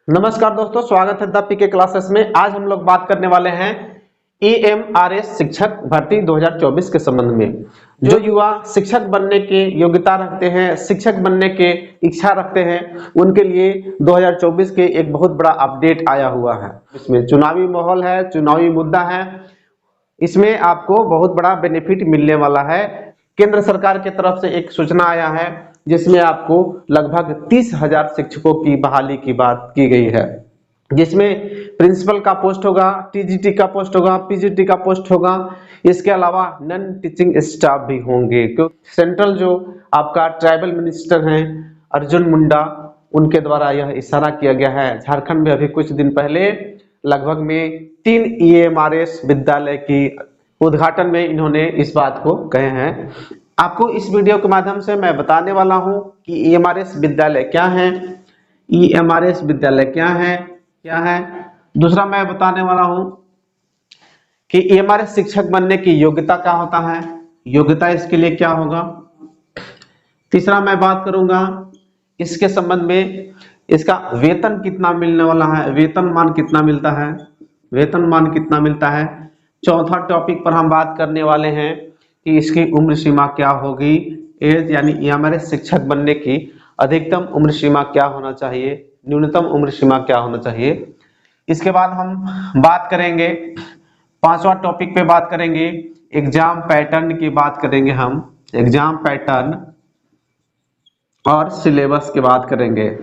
नमस्कार दोस्तों, स्वागत है द पीके क्लासेस में। आज हम लोग बात करने वाले हैं ईएमआरएस शिक्षक भर्ती 2024 के संबंध में। जो युवा शिक्षक बनने के योग्यता रखते हैं, शिक्षक बनने के इच्छा रखते हैं, उनके लिए 2024 के एक बहुत बड़ा अपडेट आया हुआ है। इसमें चुनावी माहौल है, चुनावी मुद्दा है, इसमें आपको बहुत बड़ा बेनिफिट मिलने वाला है। केंद्र सरकार की तरफ से एक सूचना आया है जिसमें आपको लगभग 30,000 शिक्षकों की बहाली की बात की गई है, जिसमें प्रिंसिपल का पोस्ट होगा, टीजीटी का पोस्ट होगा, पीजीटी का पोस्ट होगा। इसके अलावा नॉन टीचिंग स्टाफ भी होंगे, क्योंकि सेंट्रल जो आपका ट्राइबल मिनिस्टर हैं अर्जुन मुंडा, उनके द्वारा यह इशारा किया गया है। झारखंड में अभी कुछ दिन पहले लगभग में 3 ईएमआरएस विद्यालय की उद्घाटन में इन्होंने इस बात को कहे हैं। आपको इस वीडियो के माध्यम से मैं बताने वाला हूं कि ईएमआरएस विद्यालय क्या है, ईएमआरएस विद्यालय क्या है। दूसरा मैं बताने वाला हूं कि ईएमआरएस शिक्षक बनने की योग्यता क्या होता है, योग्यता इसके लिए क्या होगा। तीसरा मैं बात करूंगा इसके संबंध में, इसका वेतन कितना मिलने वाला है, वेतनमान कितना मिलता है, वेतनमान कितना मिलता है। चौथा टॉपिक पर हम बात करने वाले हैं कि इसकी उम्र सीमा क्या होगी, एज यानी ईएमआरएस शिक्षक बनने की अधिकतम उम्र सीमा क्या होना चाहिए, न्यूनतम उम्र सीमा क्या होना चाहिए। इसके बाद हम बात करेंगे, पांचवा टॉपिक पे बात करेंगे एग्जाम पैटर्न की बात करेंगे। हम एग्जाम पैटर्न और सिलेबस की बात करेंगे।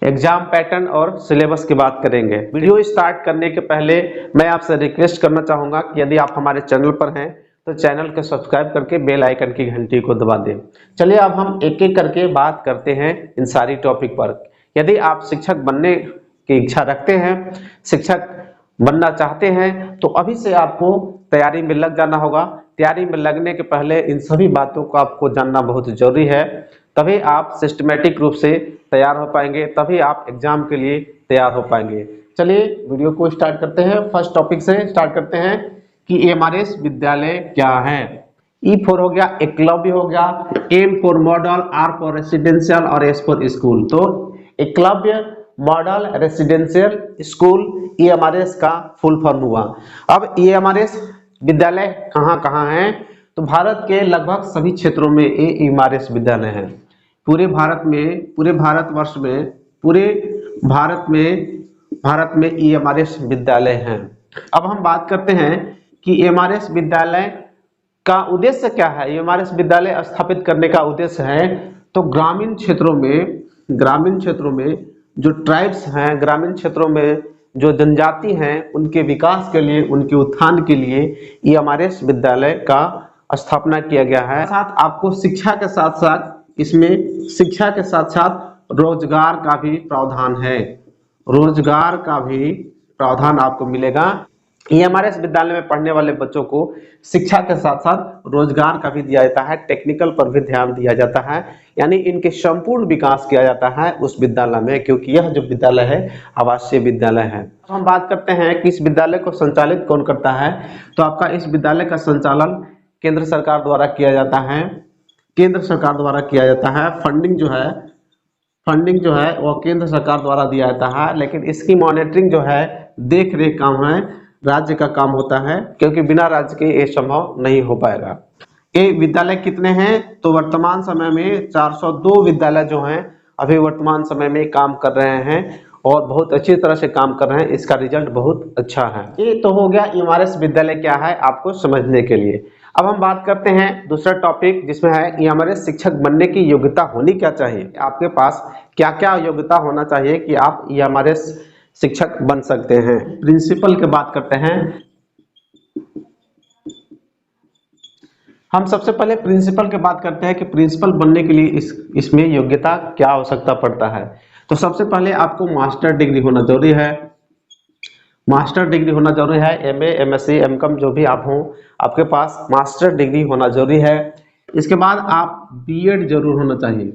एग्जाम पैटर्न और सिलेबस की बात करेंगे। वीडियो स्टार्ट करने के पहले मैं आपसे रिक्वेस्ट करना चाहूंगा कि यदि आप हमारे चैनल पर हैं तो चैनल को सब्सक्राइब करके बेल आइकन की घंटी को दबा दें। चलिए अब हम एक एक करके बात करते हैं इन सारी टॉपिक पर। यदि आप शिक्षक बनने की इच्छा रखते हैं, शिक्षक बनना चाहते हैं, तो अभी से आपको तैयारी में लग जाना होगा। तैयारी में लगने के पहले इन सभी बातों को आपको जानना बहुत जरूरी है, तभी आप सिस्टमेटिक रूप से तैयार हो पाएंगे, तभी आप एग्जाम के लिए तैयार हो पाएंगे। चलिए वीडियो को स्टार्ट करते हैं। फर्स्ट टॉपिक से स्टार्ट करते हैं कि ईएमआरएस विद्यालय क्या है। ई फॉर हो गया एकलव्य हो गया, M for model, R for residential और एस फॉर स्कूल। तो Eklavya model residential school EMRS का फुल फॉर्म हुआ। अब ईएमआरएस विद्यालय कहाँ कहाँ हैं, तो भारत के लगभग सभी क्षेत्रों में ईएमआरएस विद्यालय हैं। पूरे भारत में, पूरे भारतवर्ष में, पूरे भारत में ईएमआरएस विद्यालय हैं। अब हम बात करते हैं कि ईएमआरएस विद्यालय का उद्देश्य क्या है। ईएमआरएस विद्यालय स्थापित करने का उद्देश्य है तो ग्रामीण क्षेत्रों में जो ट्राइब्स हैं, ग्रामीण क्षेत्रों में जो जनजाति हैं, उनके विकास के लिए, उनके उत्थान के लिए ईएमआरएस विद्यालय का स्थापना किया गया है। साथ आपको शिक्षा के साथ साथ इसमें शिक्षा के साथ साथ रोजगार का भी प्रावधान है, रोजगार का भी प्रावधान आपको मिलेगा। ईएमआरएस विद्यालय में पढ़ने वाले बच्चों को शिक्षा के साथ साथ रोजगार का भी दिया जाता है, टेक्निकल पर भी ध्यान दिया जाता है, यानी इनके संपूर्ण विकास किया जाता है उस विद्यालय में, क्योंकि यह जो विद्यालय है आवासीय विद्यालय है। अब हम बात करते हैं कि इस विद्यालय को संचालित कौन करता है। तो आपका इस विद्यालय का संचालन केंद्र सरकार द्वारा किया जाता है, केंद्र सरकार द्वारा किया जाता है। फंडिंग जो है वो केंद्र सरकार द्वारा दिया जाता है, लेकिन इसकी मॉनिटरिंग जो है, देख रेख काम है, राज्य का काम होता है, क्योंकि बिना राज्य के ये संभव नहीं हो पाएगा। ये विद्यालय कितने हैं, तो वर्तमान समय में 402 विद्यालय जो हैं अभी वर्तमान समय में काम कर रहे हैं और बहुत अच्छी तरह से काम कर रहे हैं। इसका रिजल्ट बहुत अच्छा है। ये तो हो गया ईएमआरएस विद्यालय क्या है आपको समझने के लिए। अब हम बात करते हैं दूसरा टॉपिक, जिसमें है ईएमआरएस शिक्षक बनने की योग्यता होनी क्या चाहिए। आपके पास क्या क्या योग्यता होना चाहिए कि आप ईएमआरएस शिक्षक बन सकते हैं। प्रिंसिपल की बात करते हैं। हम सबसे पहले प्रिंसिपल की बात करते हैं कि प्रिंसिपल बनने के लिए इसमें योग्यता क्या आवश्यकता पड़ता है। तो सबसे पहले आपको मास्टर डिग्री होना जरूरी है, मास्टर डिग्री होना जरूरी है। एमए, एमएससी, एमकॉम जो भी आप हों, आपके पास मास्टर डिग्री होना जरूरी है। इसके बाद आप बीएड जरूर होना चाहिए,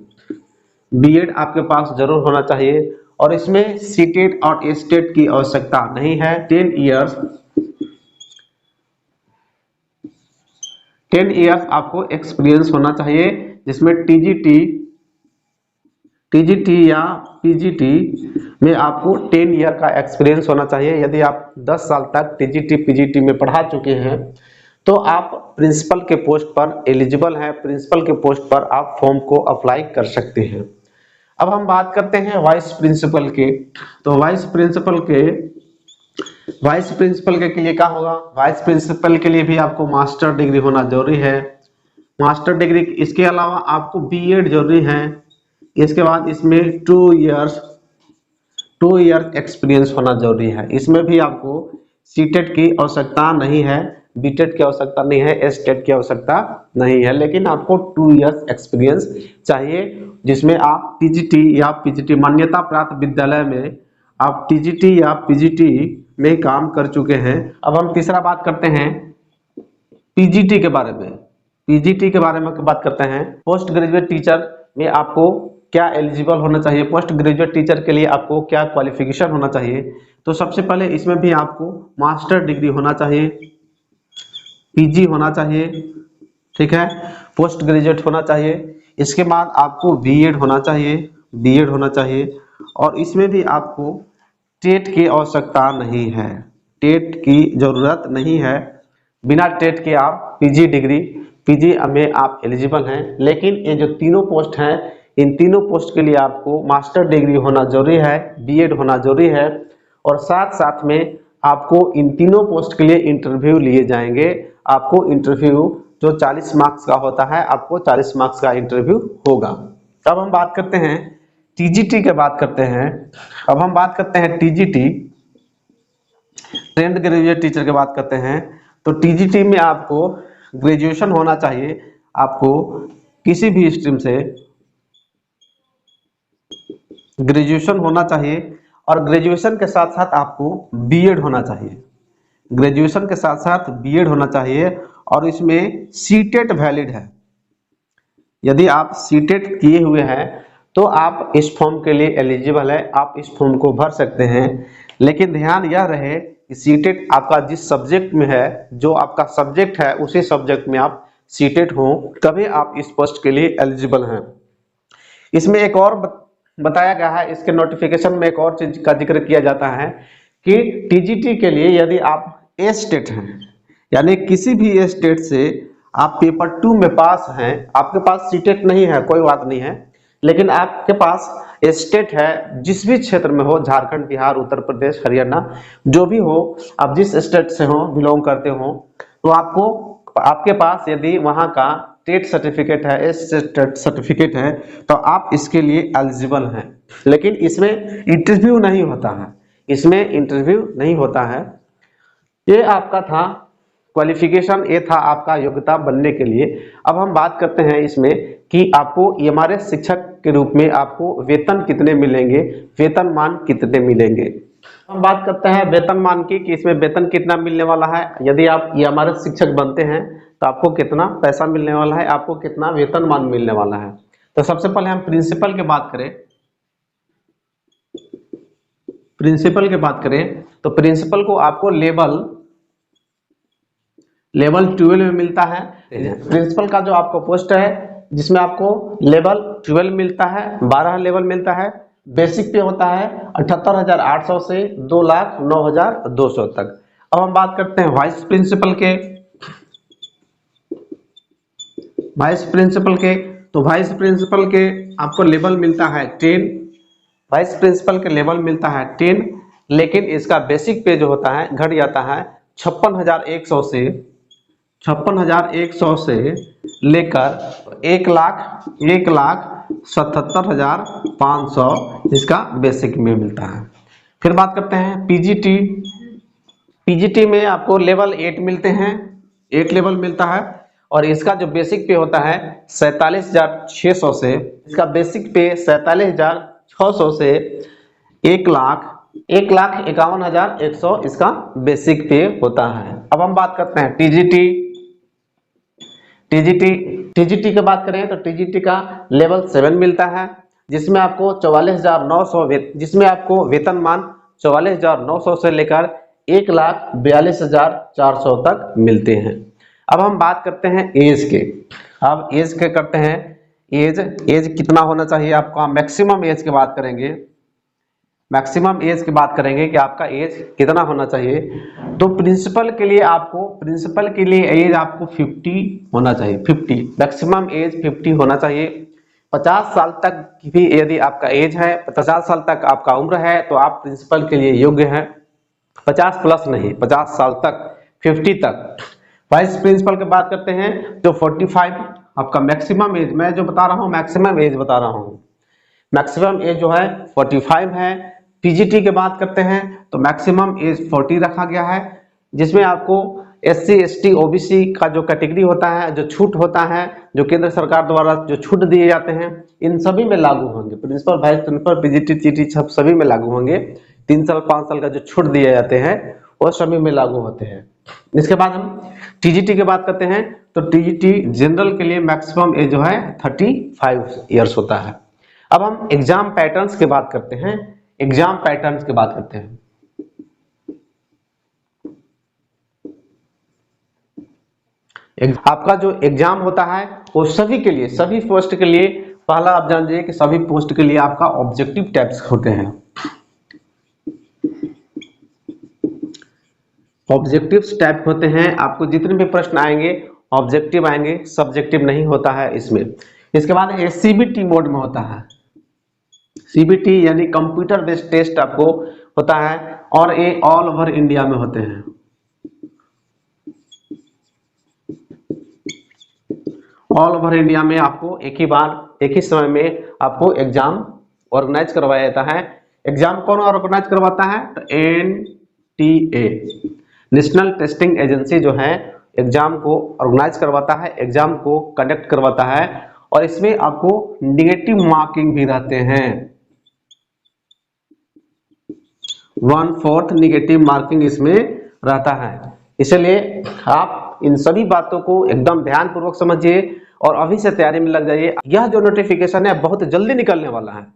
बीएड आपके पास जरूर होना चाहिए, और इसमें सीटेट और एस्टेट की आवश्यकता नहीं है। 10 इयर्स आपको एक्सपीरियंस होना चाहिए, जिसमें टीजीटी टीजीटी या पीजीटी में आपको 10 ईयर का एक्सपीरियंस होना चाहिए। यदि आप 10 साल तक टीजीटी पीजीटी में पढ़ा चुके हैं तो आप प्रिंसिपल के पोस्ट पर एलिजिबल हैं, प्रिंसिपल के पोस्ट पर आप फॉर्म को अप्लाई कर सकते हैं। अब हम बात करते हैं वाइस प्रिंसिपल के। तो वाइस प्रिंसिपल के लिए क्या होगा? वाइस प्रिंसिपल के लिए भी आपको मास्टर डिग्री होना जरूरी है। मास्टर डिग्री, इसके अलावा आपको बीएड जरूरी है। इसके बाद इसमें 2 इयर्स एक्सपीरियंस होना जरूरी है। इसमें भी आपको सीटेट की आवश्यकता नहीं है, बीटेट की आवश्यकता नहीं है, एसटेट की आवश्यकता नहीं है, लेकिन आपको 2 इयर्स एक्सपीरियंस चाहिए, जिसमें आप टीजीटी या पीजीटी मान्यता प्राप्त विद्यालय में आप टीजीटी या पीजीटी में काम कर चुके हैं। अब हम तीसरा बात करते हैं पीजीटी के बारे में। पीजीटी के बारे में बात करते हैं। पोस्ट ग्रेजुएट टीचर में आपको क्या एलिजिबल होना चाहिए, पोस्ट ग्रेजुएट टीचर के लिए आपको क्या क्वालिफिकेशन होना चाहिए? तो सबसे पहले इसमें भी आपको मास्टर डिग्री होना चाहिए, पीजी होना चाहिए, ठीक है, पोस्ट ग्रेजुएट होना चाहिए। इसके बाद आपको बीएड होना चाहिए, और इसमें भी आपको टेट की आवश्यकता नहीं है, टेट की जरूरत नहीं है। बिना टेट के आप पीजी में आप एलिजिबल हैं। लेकिन ये जो तीनों पोस्ट हैं, इन तीनों पोस्ट के लिए आपको मास्टर डिग्री होना जरूरी है, बीएड होना जरूरी है, और साथ साथ में आपको इन तीनों पोस्ट के लिए इंटरव्यू लिए जाएंगे। आपको इंटरव्यू जो 40 मार्क्स का होता है, आपको 40 मार्क्स का इंटरव्यू होगा। अब हम बात करते हैं टीजीटी के बात करते हैं। अब हम बात करते हैं टीजीटी, ट्रेंड ग्रेजुएट टीचर की बात करते हैं। तो टीजीटी में आपको ग्रेजुएशन होना चाहिए, आपको किसी भी स्ट्रीम से ग्रेजुएशन होना चाहिए, और ग्रेजुएशन के साथ साथ आपको बीएड होना चाहिए, ग्रेजुएशन के साथ साथ बीएड होना चाहिए, और इसमें सीटेट वैलिड है। यदि आप सीटेट किए हुए हैं तो आप इस फॉर्म के लिए एलिजिबल है, आप इस फॉर्म को भर सकते हैं। लेकिन ध्यान यह रहे कि सीटेट आपका जिस सब्जेक्ट में है, जो आपका सब्जेक्ट है उसी सब्जेक्ट में आप सीटेट हो, तभी आप इस पोस्ट के लिए एलिजिबल हैं। इसमें एक और बताया गया है, इसके नोटिफिकेशन में एक और चीज का जिक्र किया जाता है कि टीजीटी के लिए यदि आप ए स्टेट हैं, यानी किसी भी स्टेट से आप पेपर 2 में पास हैं, आपके पास सीटेट नहीं है, कोई बात नहीं है, लेकिन आपके पास स्टेट है, जिस भी क्षेत्र में हो, झारखंड, बिहार, उत्तर प्रदेश, हरियाणा, जो भी हो, आप जिस स्टेट से हो, बिलोंग करते हो, तो आपके पास यदि वहां का टेट सर्टिफिकेट है, टेट सर्टिफिकेट है, तो आप इसके लिए एलिजिबल हैं। लेकिन इसमें इंटरव्यू नहीं होता है, ये आपका था क्वालिफिकेशन, ये था आपका योग्यता बनने के लिए। अब हम बात करते हैं इसमें कि आपको एमआरएस शिक्षक के रूप में आपको वेतन कितने मिलेंगे, वेतनमान कितने मिलेंगे। हम बात करते हैं वेतनमान की, कि इसमें वेतन कितना मिलने वाला है। यदि आप एमआरएस शिक्षक बनते हैं तो आपको कितना पैसा मिलने वाला है, आपको कितना वेतनमान मिलने वाला है। तो सबसे पहले हम प्रिंसिपल की बात करें, तो प्रिंसिपल को आपको लेवल 12 में मिलता है। प्रिंसिपल का जो आपको पोस्ट है, जिसमें आपको लेवल 12 मिलता है, 12 लेवल मिलता है। बेसिक पे होता है 78,800 से 2,09,200 तक। अब हम बात करते हैं वाइस प्रिंसिपल के। तो वाइस प्रिंसिपल के आपको लेवल मिलता है 10। वाइस प्रिंसिपल के लेवल मिलता है 10, लेकिन इसका बेसिक पे जो होता है घट जाता है 56,100 से लेकर 1,77,500 इसका बेसिक में मिलता है। फिर बात करते हैं पीजीटी में आपको लेवल 8 मिलते हैं, 8 लेवल मिलता है, और इसका जो बेसिक पे होता है 47,600 से, इसका बेसिक पे 47,600 से 1,51,100 इसका बेसिक पे होता है। अब हम बात करते हैं टीजीटी की बात करें तो टीजीटी का लेवल 7 मिलता है, जिसमें आपको 44,900 जिसमें आपको वेतनमान 44,900 से लेकर 1,42,400 तक मिलते हैं। अब हम बात करते हैं एज के। अब एज के करते हैं, एज एज कितना होना चाहिए आपका, मैक्सिमम एज की बात करेंगे, मैक्सिमम एज की बात करेंगे कि आपका एज कितना होना चाहिए। तो प्रिंसिपल के लिए एज आपको 50 होना चाहिए, 50 मैक्सिमम एज 50 होना चाहिए। 50 साल तक की भी यदि आपका एज है, 50 साल तक आपका उम्र है, तो आप प्रिंसिपल के लिए योग्य हैं। 50 प्लस नहीं, 50 साल तक, 50 तक। वाइस प्रिंसिपल की बात करते हैं तो 45 आपका मैक्सिमम एज, मैं जो बता रहा हूँ मैक्सिमम एज बता रहा हूँ, मैक्सिमम एज जो है 45 है। पीजीटी की बात करते हैं तो मैक्सिमम एज 40 रखा गया है, जिसमें आपको एससी एसटी ओबीसी का जो कैटेगरी होता है, जो छूट होता है, जो केंद्र सरकार द्वारा जो छूट दिए जाते हैं, इन सभी में लागू होंगे। प्रिंसिपल वाइस प्रिंसिपल पीजीटी चीटी सब सभी में लागू होंगे। 3 साल 5 साल का जो छूट दिए जाते हैं वो सभी में लागू होते हैं। इसके बाद हम टीजीटी की बात करते हैं तो टीजीटी जनरल के लिए मैक्सिमम एज जो है 35 ईयर्स होता है। अब हम एग्जाम पैटर्न्स की बात करते हैं, एग्जाम पैटर्न्स की बात करते हैं। आपका जो एग्जाम होता है वो सभी के लिए, सभी पोस्ट के लिए, पहला आप जान लीजिए कि सभी पोस्ट के लिए आपका ऑब्जेक्टिव टाइप्स होते हैं। ऑब्जेक्टिव टाइप होते हैं, आपको जितने भी प्रश्न आएंगे ऑब्जेक्टिव आएंगे, सब्जेक्टिव नहीं होता है इसमें। इसके बाद ये सीबीटी मोड में होता है, सीबीटी यानी कंप्यूटर बेस्ड टेस्ट आपको होता है, और ये ऑल ओवर इंडिया में होते हैं। ऑल ओवर इंडिया में आपको एक ही बार एक ही समय में आपको एग्जाम ऑर्गेनाइज करवाया जाता है। एग्जाम कौन ऑर्गेनाइज करवाता है, तो एनटीए नेशनल टेस्टिंग एजेंसी जो है एग्जाम को ऑर्गेनाइज करवाता है, एग्जाम को कंडक्ट करवाता है, और इसमें आपको निगेटिव मार्किंग भी रहते हैं। 1/4 निगेटिव मार्किंग इसमें रहता है। इसलिए आप इन सभी बातों को एकदम ध्यान पूर्वक समझिए और अभी से तैयारी में लग जाइए। यह जो नोटिफिकेशन है बहुत जल्दी निकलने वाला है,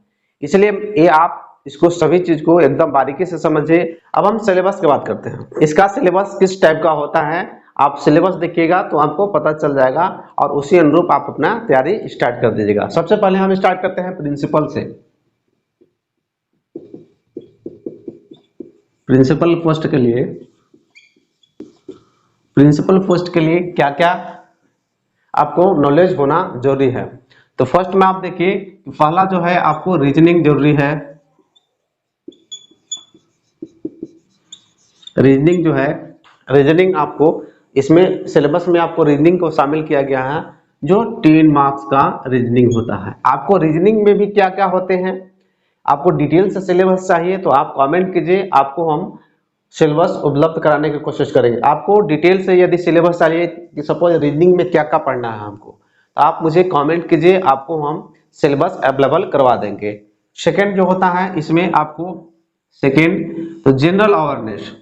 इसलिए ये आप इसको सभी चीज को एकदम बारीकी से समझिए। अब हम सिलेबस की बात करते हैं, इसका सिलेबस किस टाइप का होता है, आप सिलेबस देखिएगा तो आपको पता चल जाएगा और उसी अनुरूप आप अपना तैयारी स्टार्ट कर दीजिएगा। सबसे पहले हम स्टार्ट करते हैं प्रिंसिपल से। प्रिंसिपल पोस्ट के लिए क्या क्या आपको नॉलेज होना जरूरी है। तो फर्स्ट में आप देखिए, पहला जो है आपको रीजनिंग जरूरी है। रीजनिंग जो है, रीजनिंग आपको इसमें सिलेबस में आपको रीजनिंग को शामिल किया गया है, जो 10 मार्क्स का रीजनिंग होता है। आपको रीजनिंग में भी क्या क्या होते हैं, आपको डिटेल से सिलेबस चाहिए तो आप कमेंट कीजिए, आपको हम सिलेबस उपलब्ध कराने की कोशिश करेंगे। आपको डिटेल से यदि सिलेबस चाहिए कि सपोज रीजनिंग में क्या क्या पढ़ना है हमको, तो आप मुझे कमेंट कीजिए, आपको हम सिलेबस अवेलेबल करवा देंगे। सेकंड जो होता है इसमें आपको सेकंड तो जनरल अवेयरनेस,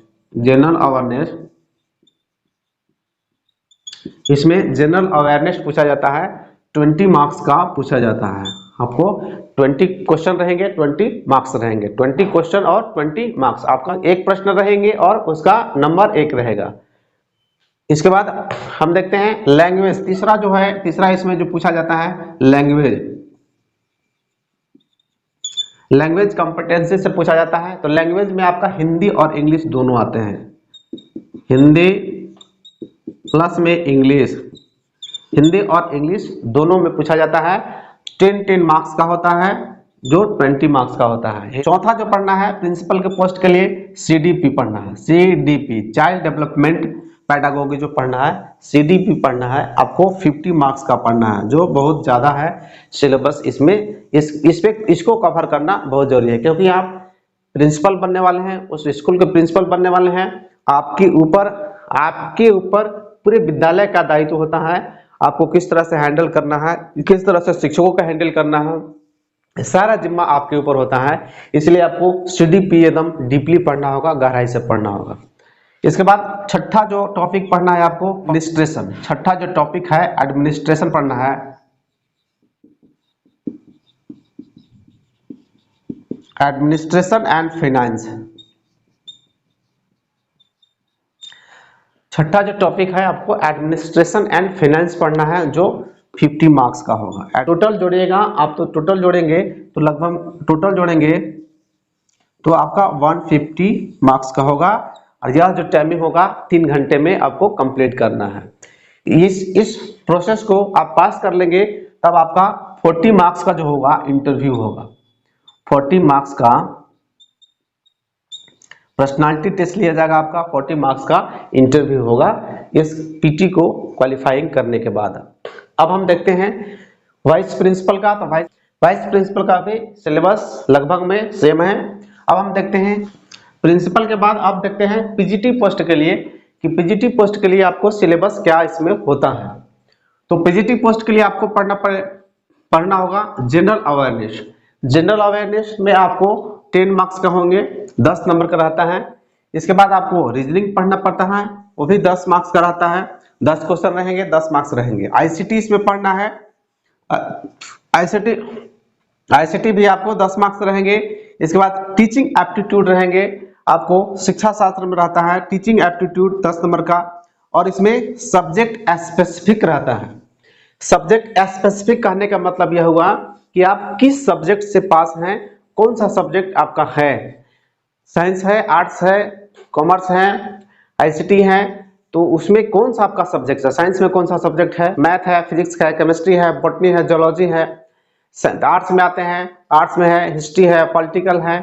इसमें जनरल अवेयरनेस पूछा जाता है, 20 मार्क्स का पूछा जाता है। आपको 20 क्वेश्चन रहेंगे, 20 मार्क्स रहेंगे, 20 क्वेश्चन और 20 मार्क्स, आपका एक प्रश्न रहेंगे और उसका नंबर 1 रहेगा। इसके बाद हम देखते हैं लैंग्वेज, तीसरा इसमें जो पूछा जाता है लैंग्वेज कॉम्पिटेंसी से पूछा जाता है। तो लैंग्वेज में आपका हिंदी और इंग्लिश दोनों आते हैं, हिंदी प्लस में इंग्लिश, हिंदी और इंग्लिश दोनों में पूछा जाता है। 10 मार्क्स का होता है, जो 20 मार्क्स का होता है। चौथा जो पढ़ना है प्रिंसिपल के पोस्ट के लिए सीडीपी पढ़ना है, सीडीपी चाइल्ड डेवलपमेंट पैडागोगी जो पढ़ना है, सीडीपी पढ़ना है, आपको 50 मार्क्स का पढ़ना है, जो बहुत ज्यादा है सिलेबस। इसमें इसको कवर करना बहुत जरूरी है, क्योंकि आप प्रिंसिपल बनने वाले हैं, उस स्कूल के प्रिंसिपल बनने वाले हैं। आपके ऊपर पूरे विद्यालय का दायित्व होता है, आपको किस तरह से हैंडल करना है, किस तरह से शिक्षकों का हैंडल करना है, सारा जिम्मा आपके ऊपर होता है। इसलिए आपको सीडीपी एकदम डीपली पढ़ना होगा, गहराई से पढ़ना होगा। इसके बाद छठा जो टॉपिक पढ़ना है आपको एडमिनिस्ट्रेशन, छठा जो टॉपिक है एडमिनिस्ट्रेशन पढ़ना है। एडमिनिस्ट्रेशन एंड फाइनेंस, छठा जो टॉपिक है आपको एडमिनिस्ट्रेशन एंड फाइनेंस पढ़ना है, जो 50 मार्क्स का होगा। टोटल जोड़िएगा आप, तो टोटल जोड़ेंगे तो लगभग टोटल जोड़ेंगे तो आपका 150 मार्क्स का होगा। और यह जो टाइमिंग होगा 3 घंटे में आपको कंप्लीट करना है। इस प्रोसेस को आप पास कर लेंगे तब आपका 40 मार्क्स का जो होगा इंटरव्यू होगा। 40 मार्क्स का पर्सनालिटी टेस्ट लिया जाएगा, आपका 40 मार्क्स का इंटरव्यू होगा इस पीटी को क्वालिफाइंग करने के बाद। अब हम देखते हैं वाइस प्रिंसिपल का। तो वाइस प्रिंसिपल का भी सिलेबस लगभग में सेम है। अब हम देखते हैं प्रिंसिपल के बाद अब देखते हैं पीजीटी पोस्ट के लिए कि पीजीटी पोस्ट के लिए आपको सिलेबस क्या इसमें होता है। तो पीजीटी पोस्ट के लिए आपको पढ़ना होगा जनरल अवेयरनेस। जनरल अवेयरनेस में आपको 10 मार्क्स का होंगे, 10 नंबर का रहता है। इसके बाद आपको रीजनिंग पढ़ना पड़ता है, वो भी 10 मार्क्स का रहता है। 10 क्वेश्चन रहेंगे, 10 मार्क्स रहेंगे। आईसीटी इसमें पढ़ना है, आईसीटी भी आपको 10 मार्क्स रहेंगे। इसके बाद टीचिंग एप्टीट्यूड रहेंगे, आपको शिक्षा शास्त्र में रहता है टीचिंग एप्टीट्यूड 10 नंबर का। और इसमें सब्जेक्ट स्पेसिफिक रहता है। सब्जेक्ट स्पेसिफिक कहने का मतलब यह हुआ कि आप किस सब्जेक्ट से पास हैं, कौन सा सब्जेक्ट आपका है, साइंस है, आर्ट्स है, कॉमर्स है, आईसीटी है, तो उसमें कौन सा आपका सब्जेक्ट है। साइंस में कौन सा सब्जेक्ट है, मैथ है, फिजिक्स है, केमिस्ट्री है, बॉटनी है, जियोलॉजी है। आर्ट्स में आते हैं, आर्ट्स में है हिस्ट्री है, पॉलिटिकल है,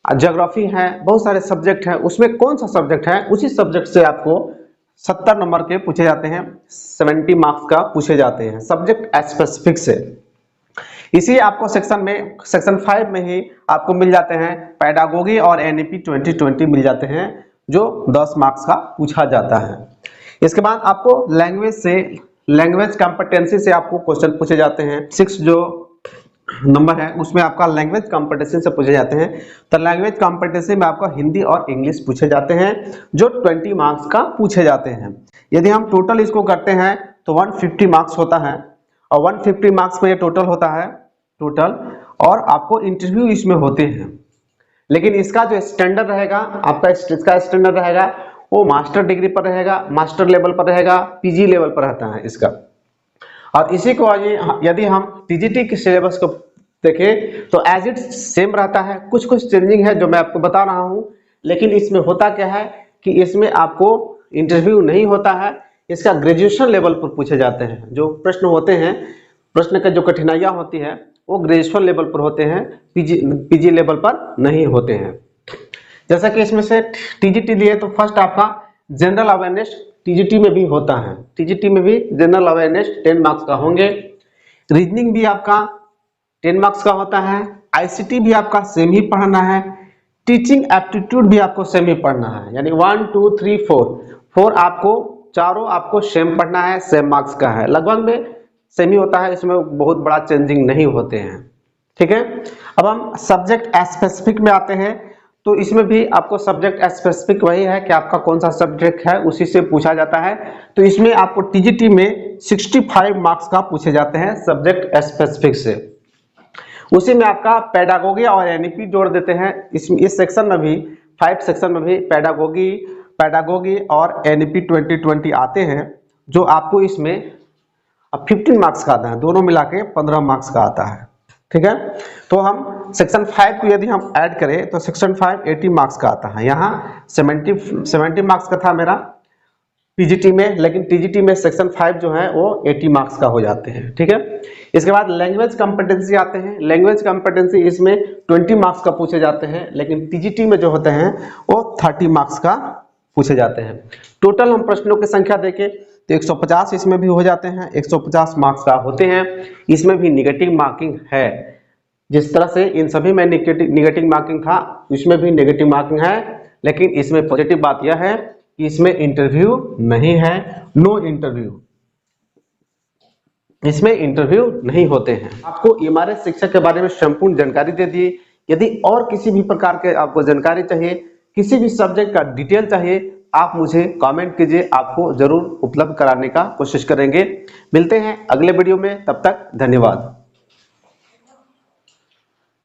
ज्योग्राफी है, बहुत सारे सब्जेक्ट हैं। उसमें कौन सा सब्जेक्ट है, उसी सब्जेक्ट से आपको 70 नंबर के पूछे जाते हैं, 70 मार्क्स का पूछे जाते हैं सब्जेक्ट स्पेसिफिक से। इसी आपको सेक्शन 5 में ही आपको मिल जाते हैं पेडागोगी और एनईपी 2020 मिल जाते हैं, जो 10 मार्क्स का पूछा जाता है। इसके बाद आपको लैंग्वेज कॉम्पिटेंसी से आपको क्वेश्चन पूछे जाते हैं। 6 जो नंबर है उसमें आपका लैंग्वेज कॉम्पिटेंसी से पूछे जाते हैं। तो लैंग्वेज कॉम्पिटेंसी में आपका हिंदी और इंग्लिश पूछे जाते हैं, जो 20 मार्क्स का पूछे जाते हैं। यदि हम टोटल इसको करते हैं तो 150 मार्क्स होता है, और 150 मार्क्स में ये टोटल होता है टोटल। और आपको इंटरव्यू इसमें होते हैं, लेकिन इसका जो स्टैंडर्ड रहेगा आपका, इसका स्टैंडर्ड रहेगा वो मास्टर डिग्री पर रहेगा, मास्टर लेवल पर रहेगा, पीजी लेवल पर रहता है इसका। और इसी को यदि हम टीजीटी के सिलेबस को देखें तो एज इट सेम रहता है। कुछ चेंजिंग है जो मैं आपको बता रहा हूं, लेकिन इसमें होता क्या है कि इसमें आपको इंटरव्यू नहीं होता है, इसका ग्रेजुएशन लेवल पर पूछे जाते हैं। जो प्रश्न होते हैं, प्रश्न का जो कठिनाइयां होती है वो ग्रेजुएशन लेवल पर होते हैं, पीजी लेवल पर नहीं होते हैं। जैसा कि इसमें से टीजीटी लिए तो फर्स्ट आपका जनरल अवेयरनेस टीजीटी में भी होता है। टीजीटी में भी जनरल अवेयरनेस 10 मार्क्स का होंगे। रीजनिंग भी आपका 10 मार्क्स का होता है। आईसीटी भी आपका सेम ही पढ़ना है। टीचिंग एप्टीट्यूड भी आपको सेम ही पढ़ना है, यानी 1 2 3 4 आपको चारों आपको सेम पढ़ना है, सेम मार्क्स का है। लगभग में सेम ही होता है, इसमें बहुत बड़ा चेंजिंग नहीं होते हैं। ठीक है, अब हम सब्जेक्ट स्पेसिफिक में आते हैं। तो इसमें भी आपको सब्जेक्ट स्पेसिफिक वही है कि आपका कौन सा सब्जेक्ट है उसी से पूछा जाता है। तो इसमें आपको टीजीटी में 65 मार्क्स का पूछे जाते हैं सब्जेक्ट स्पेसिफिक से। उसी में आपका पेडागोगी और एनईपी जोड़ देते हैं। इस सेक्शन में भी 5 सेक्शन में भी पेडागोगी और एनईपी 2020 आते हैं, जो आपको इसमें 15 मार्क्स का आता है, दोनों मिला के 15 मार्क्स का आता है। ठीक है, तो हम सेक्शन 5 को यदि हम ऐड करें तो सेक्शन 5 80 मार्क्स का आता है। यहाँ 70 मार्क्स का था मेरा पीजीटी में, लेकिन टीजीटी में सेक्शन 5 जो है वो 80 मार्क्स का हो जाते हैं। ठीक है, इसके बाद लैंग्वेज कॉम्पिटेंसी आते हैं। लैंग्वेज कॉम्पिटेंसी इसमें 20 मार्क्स का पूछे जाते हैं, लेकिन टीजीटी में जो होते हैं वो 30 मार्क्स का पूछे जाते हैं। टोटल हम प्रश्नों की संख्या देखें तो 150 इसमें भी हो जाते हैं, 150 मार्क्स का होते हैं। इसमें भी निगेटिव मार्किंग है, जिस तरह से इन सभी में निगेटिव मार्किंग था, इसमें भी निगेटिव मार्किंग है। लेकिन इसमें पॉजिटिव बात यह है कि इसमें इंटरव्यू नहीं है, नो इंटरव्यू, इसमें इंटरव्यू नहीं होते हैं। आपको एमआरएस शिक्षक के बारे में संपूर्ण जानकारी दे दी। यदि और किसी भी प्रकार के आपको जानकारी चाहिए, किसी भी सब्जेक्ट का डिटेल चाहिए, आप मुझे कमेंट कीजिए, आपको जरूर उपलब्ध कराने का कोशिश करेंगे। मिलते हैं अगले वीडियो में, तब तक धन्यवाद।